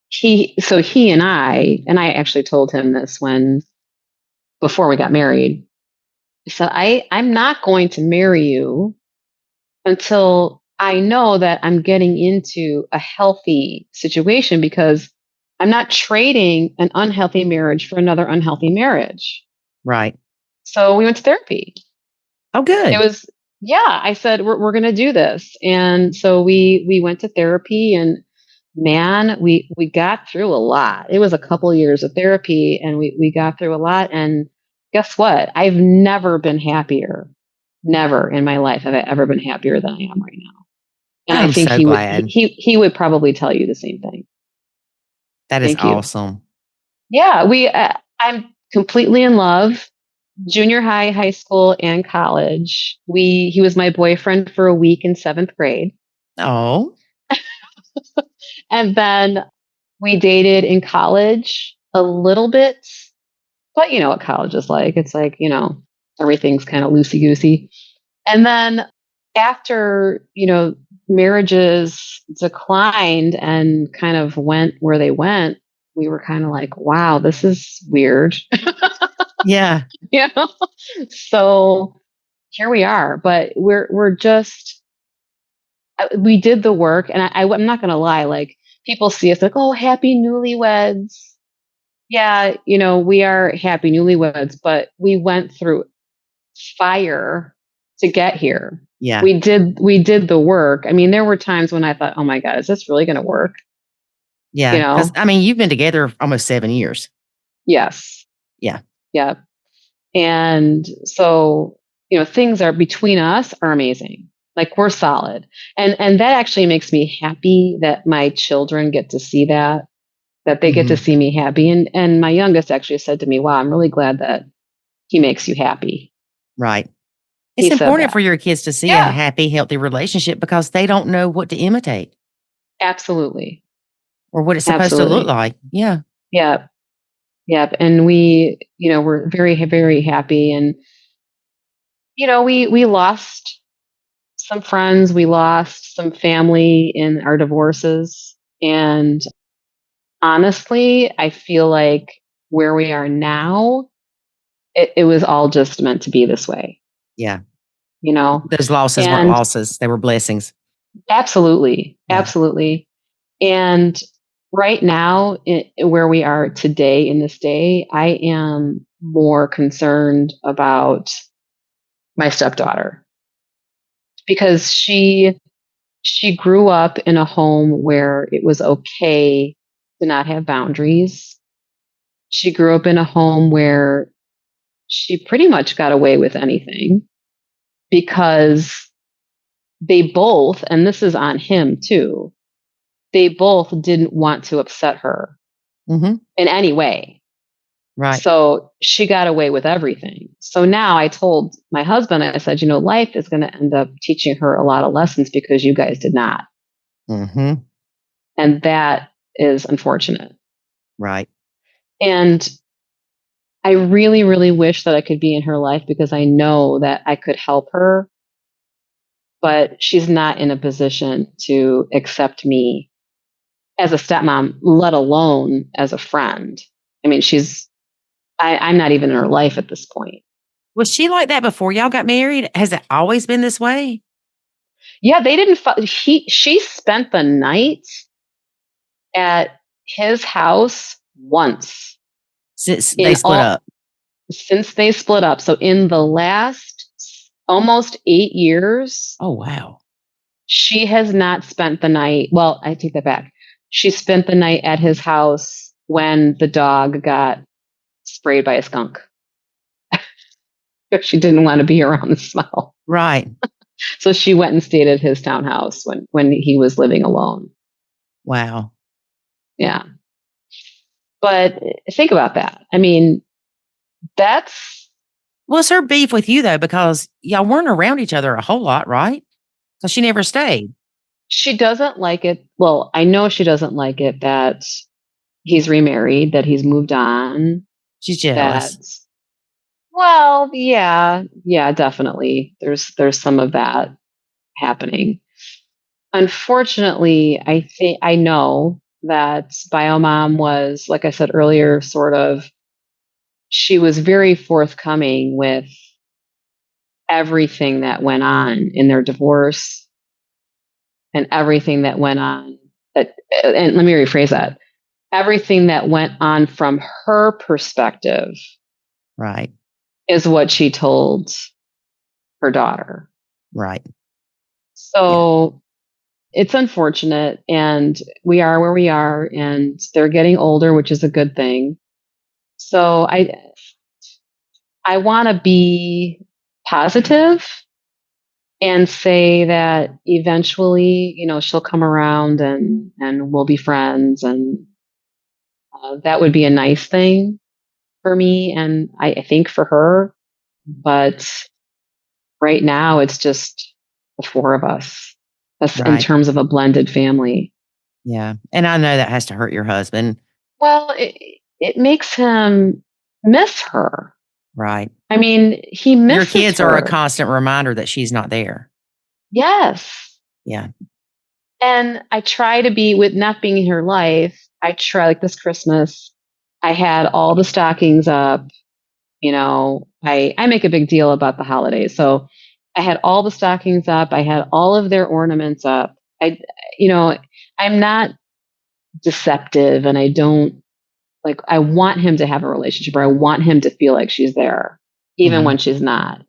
he and I actually told him this before we got married. So I'm not going to marry you until I know that I'm getting into a healthy situation, because I'm not trading an unhealthy marriage for another unhealthy marriage. Right. So we went to therapy. Oh, good. yeah, I said, we're going to do this. And so we went to therapy, and man, we got through a lot. It was a couple years of therapy, and we got through a lot. And guess what? I've never been happier. Never in my life have I ever been happier than I am right now. And I I'm think so glad. he would probably tell you the same thing. That is Thank you. awesome. Yeah, I'm completely in love. Junior high, high school, and college. He was my boyfriend for a week in 7th grade. Oh, And then we dated in college a little bit, but you know what college is like. It's like, everything's kind of loosey goosey. And then after, marriages declined and kind of went where they went, we were kind of like, wow, this is weird. yeah. you know? So here we are, but we're just we did the work, and I'm not gonna lie, like people see us like, oh, happy newlyweds. Yeah, we are happy newlyweds, but we went through fire to get here. Yeah. We did the work. I mean, there were times when I thought, oh my God, is this really gonna work? Yeah. Because, I mean, you've been together almost 7 years. Yes. Yeah. Yeah. And so, things are between us are amazing. Like we're solid. And that actually makes me happy that my children get to see that they get to Mhm. see me happy. And my youngest actually said to me, wow, I'm really glad that he makes you happy. Right. He It's said important that. for your kids to see a Yeah, happy, healthy relationship because they don't know what to imitate absolutely. or what it's supposed to look Absolutely. like. Yeah. Yeah. Yep. And we're very, very happy. And, we lost some friends, we lost some family in our divorces. And honestly, I feel like where we are now, it was all just meant to be this way, Yeah. you know? Those losses weren't And losses, they were blessings. absolutely, Yeah. absolutely. And right now, where we are today in this day, I am more concerned about my stepdaughter because she grew up in a home where it was okay to not have boundaries. She grew up in a home where she pretty much got away with anything because they both, and this is on him too, they both didn't want to upset her Mhm. in any way. Right. So she got away with everything. So now I told my husband, I said, life is going to end up teaching her a lot of lessons because you guys did not. Mhm. And that is unfortunate. Right. And I really, really wish that I could be in her life because I know that I could help her, but she's not in a position to accept me as a stepmom, let alone as a friend. I mean, I'm not even in her life at this point. Was she like that before y'all got married? Has it always been this way? Yeah, they didn't, she spent the night at his house once Since they in split all, up? since they split up. So in the last almost 8 years, Oh, wow. she has not spent the night. Well, I take that back. She spent the night at his house when the dog got sprayed by a skunk. She didn't want to be around the smell. Right. So she went and stayed at his townhouse when he was living alone. Wow. Yeah. But think about that. I mean, that's What's her beef with you, though? Because y'all weren't around each other a whole lot, right? So she never stayed. she doesn't like it. Well, I know she doesn't like it that he's remarried, that he's moved on, She's that jealous. well, yeah, definitely. There's some of that happening. Unfortunately, I know that Biomom was, like I said earlier, sort of she was very forthcoming with everything that went on in their divorce and everything that went on that and let me rephrase that. Everything that went on from her perspective Right. is what she told her daughter. Right. Yeah. So it's unfortunate, and we are where we are, and they're getting older, which is a good thing. So I want to be positive and say that eventually, she'll come around and we'll be friends, and that would be a nice thing for me, and I think for her. But right now, it's just the four of us. That's in Right. terms of a blended family. Yeah. And I know that has to hurt your husband. Well, it makes him miss her. Right. I mean, he Your misses kids are a her. constant reminder that she's not there. Yes. Yeah. And I try to be, with not being in her life, I try, like this Christmas, I had all the stockings up. I make a big deal about the holidays. So I had all the stockings up. I had all of their ornaments up. You know, I'm not deceptive, and I don't, like, I want him to have a relationship, or I want him to feel like she's there, even Hmm. when she's not.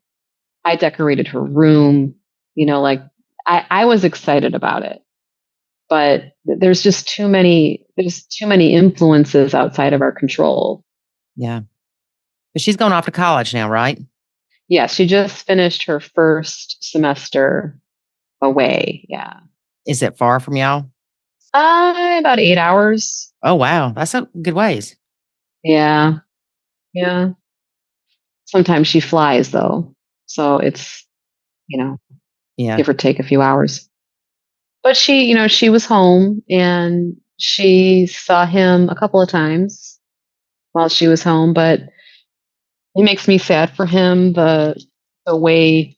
I decorated her room, like I was excited about it, but there's too many influences outside of our control. Yeah. But she's going off to college now, right? Yeah, she just finished her first semester away. Yeah. Is it far from y'all? About 8 hours. Oh, wow. That's a good ways. Yeah. Yeah. Sometimes she flies though. So it's, you know, Yeah. give or take a few hours. But she was home, and she saw him a couple of times while she was home, but it makes me sad for him, the way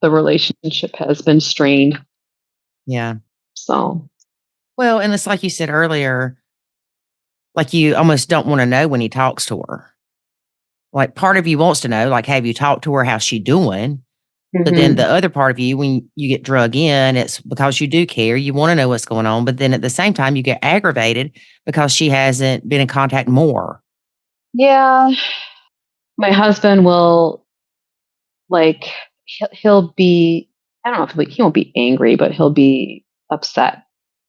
the relationship has been strained. Yeah. So, Well, and it's like you said earlier, like you almost don't want to know when he talks to her. Like part of you wants to know, like, have you talked to her? How's she doing? But then the mhm. other part of you, when you get drug in, it's because you do care. You want to know what's going on. But then at the same time, you get aggravated because she hasn't been in contact more. Yeah, my husband will, like, he'll be, I don't know if he won't be angry, but he'll be upset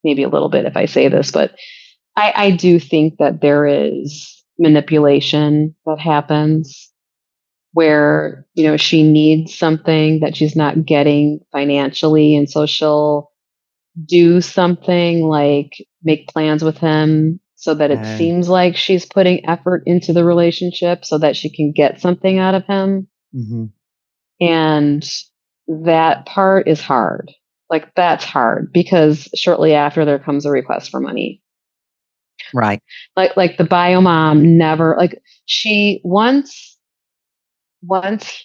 maybe a little bit if I say this, but I do think that there is manipulation that happens where, she needs something that she's not getting financially. And so she'll do something like make plans with him so that it Oh, seems like she's putting effort into the relationship so that she can get something out of him. hmm, And that part is hard. Like, that's hard because shortly after there comes a request for money. right. Like the bio mom never, like, she once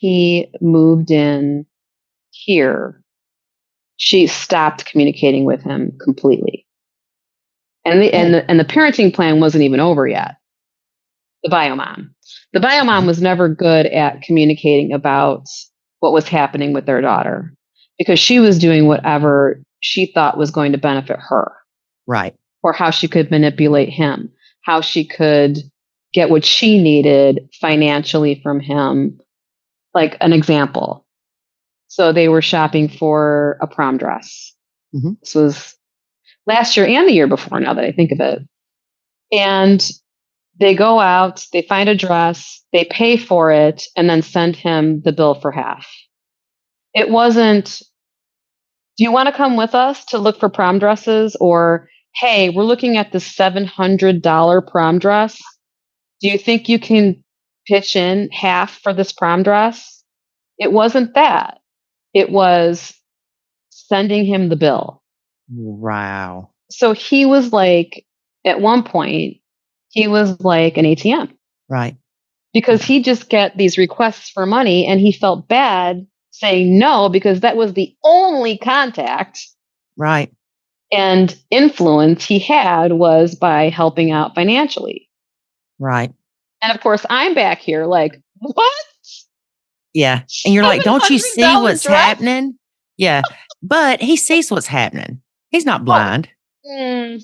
he moved in here, she stopped communicating with him completely. And Oh, the parenting plan wasn't even over yet. The bio mom. The bio mom okay. was never good at communicating about what was happening with their daughter because she was doing whatever she thought was going to benefit her, Right. or how she could manipulate him, how she could get what she needed financially from him. Like an example. So they were shopping for a prom dress. Hmm. This was last year and the year before, now that I think of it. And they go out, they find a dress, they pay for it, and then send him the bill for half. It wasn't, do you want to come with us to look for prom dresses? Or, hey, we're looking at the $700 prom dress. Do you think you can pitch in half for this prom dress? It wasn't that. It was sending him the bill. Wow. So he was like, at one point, he was like an ATM Right. because Yeah. he just get these requests for money, and he felt bad saying no because that was the only contact Right. and influence he had was by helping out financially. Right. And of course, I'm back here like, what? Yeah. And you're like, don't you see $700 what's dress? happening? Yeah. But he sees what's happening. He's not Oh, blind. mm,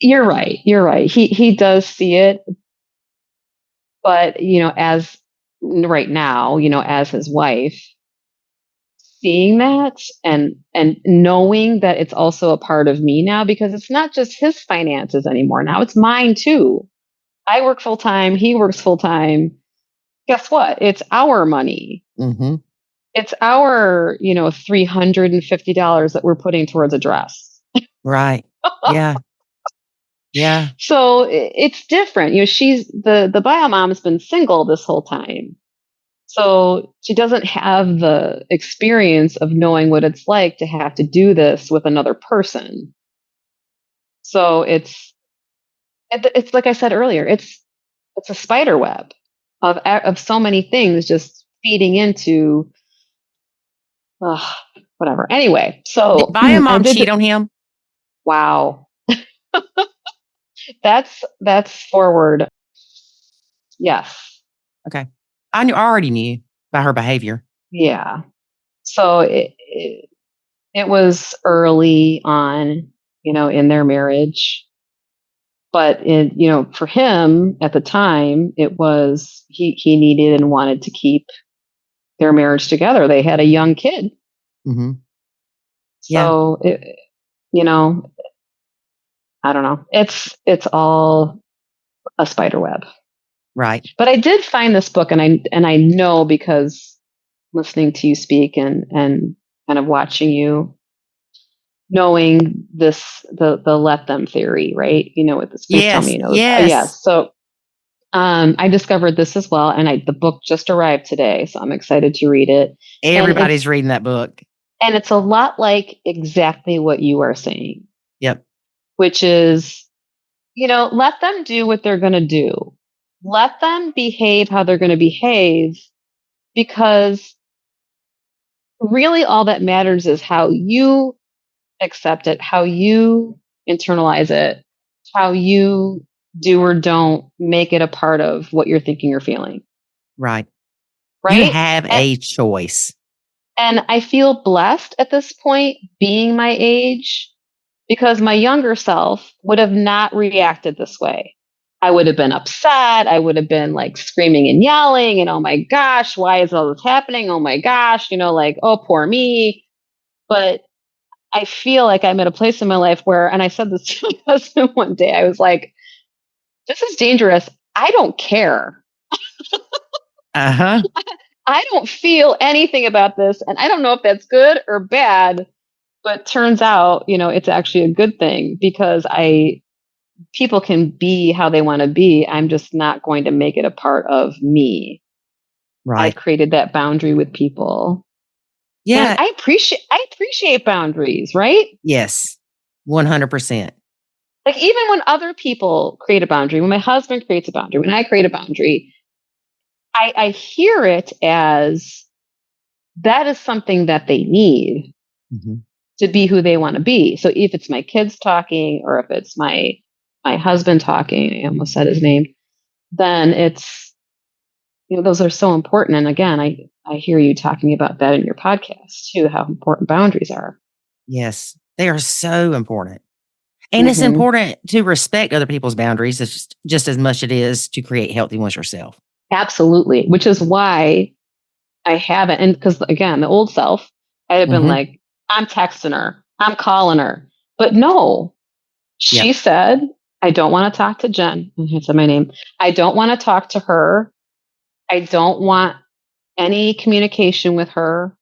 you're right. You're right. He does see it, but as right now, as his wife, seeing that and knowing that it's also a part of me now, because it's not just his finances anymore. Now it's mine too. I work full time. He works full time. Guess what? It's our money. Mm-hmm. It's our, $350 that we're putting towards a dress. Right. Yeah. Yeah. So it's different. She's the bio mom has been single this whole time. So she doesn't have the experience of knowing what it's like to have to do this with another person. So it's like I said earlier, it's a spider web of so many things just feeding into whatever. Anyway, Did so bio I mom did. cheat on him? Wow, that's forward. Yes. Okay. I already knew by her behavior. Yeah. So it was early on, in their marriage. But for him at the time, it was he needed and wanted to keep their marriage together. They had a young kid. Mm-hmm. Yeah. So I don't know. It's all a spider web. Right. But I did find this book, and I know, because listening to you speak and kind of watching you, knowing the let them theory, right? With this, please tell me Yes. you know this. Yes. Yes. So I discovered this as well, and the book just arrived today, so I'm excited to read it. Everybody's reading that book. And it's a lot like exactly what you are saying. Yep. Which is, let them do what they're going to do. Let them behave how they're going to behave, because really all that matters is how you accept it, how you internalize it, how you do or don't make it a part of what you're thinking or feeling. Right. Right? You have a choice. And I feel blessed at this point, being my age, because my younger self would have not reacted this way. I would have been upset. I would have been like screaming and yelling and, oh my gosh, why is all this happening? Oh my gosh, like, oh, poor me. But I feel like I'm at a place in my life where, and I said this to my husband one day, I was like, this is dangerous. I don't care. Uh-huh. I don't feel anything about this. And I don't know if that's good or bad, but turns out, it's actually a good thing, because people can be how they want to be. I'm just not going to make it a part of me. Right. I've created that boundary with people. Yeah. And I appreciate boundaries, right? Yes. 100%. Like, even when other people create a boundary, when my husband creates a boundary, when I create a boundary, I hear it as that is something that they need to be who they want to be. So if it's my kids talking, or if it's my husband talking, I almost said his name, then it's, those are so important. And again, I hear you talking about that in your podcast too, how important boundaries are. Yes, they are so important. And it's important to respect other people's boundaries just as much it is to create healthy ones yourself. Absolutely. Which is why I haven't. And because again, the old self, I'd have been like, I'm texting her, I'm calling her. But no, she said, I don't want to talk to Jen. I said my name. I don't want to talk to her. I don't want any communication with her.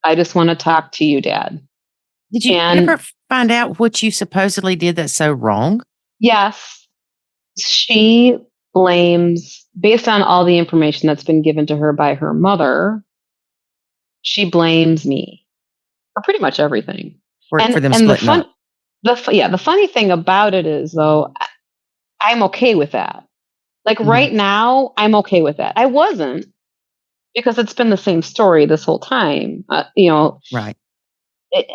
I just want to talk to you, Dad. Did you ever find out what you supposedly did that's so wrong? Yes. She blames, based on all the information that's been given to her by her mother, she blames me for pretty much everything. For them splitting up. The funny thing about it is, though, I'm okay with that. Like right now, I'm okay with that. I wasn't, because it's been the same story this whole time. Right.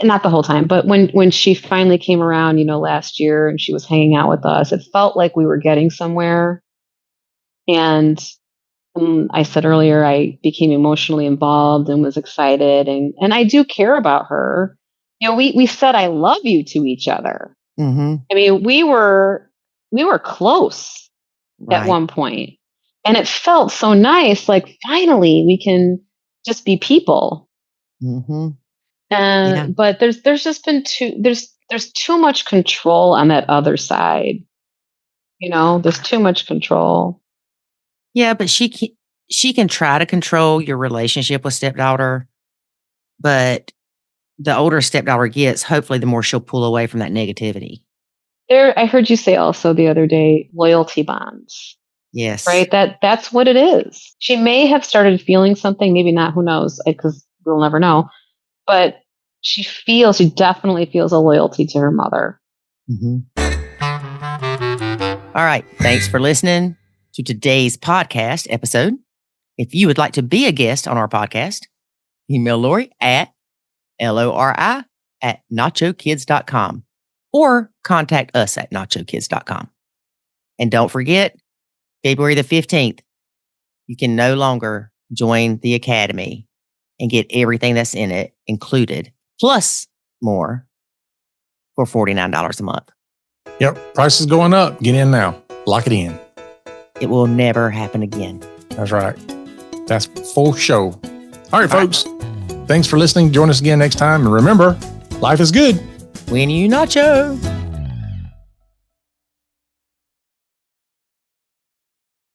Not the whole time, but when she finally came around, last year, and she was hanging out with us, it felt like we were getting somewhere. And I said earlier, I became emotionally involved and was excited, and I do care about her. We said I love you to each other. I mean, we were close at one point, and it felt so nice. Like finally, we can just be people. Mm-hmm. And but there's just been there's too much control on that other side. There's too much control. Yeah, but she can try to control your relationship with stepdaughter, but the older stepdaughter gets, hopefully the more she'll pull away from that negativity. I heard you say also the other day, loyalty bonds. Yes. Right? That's what it is. She may have started feeling something, maybe not, who knows, because we'll never know. But she definitely feels a loyalty to her mother. Mm-hmm. All right. Thanks for listening to today's podcast episode. If you would like to be a guest on our podcast, email Lori at lori@nachokids.com or contact us at nachokids.com. And don't forget, February the 15th, you can no longer join the Academy and get everything that's in it included, plus more, for $49 a month. Yep. Price is going up. Get in now. Lock it in. It will never happen again. That's right. That's full show. All right, folks. Thanks for listening. Join us again next time. And remember, life is good when you nacho.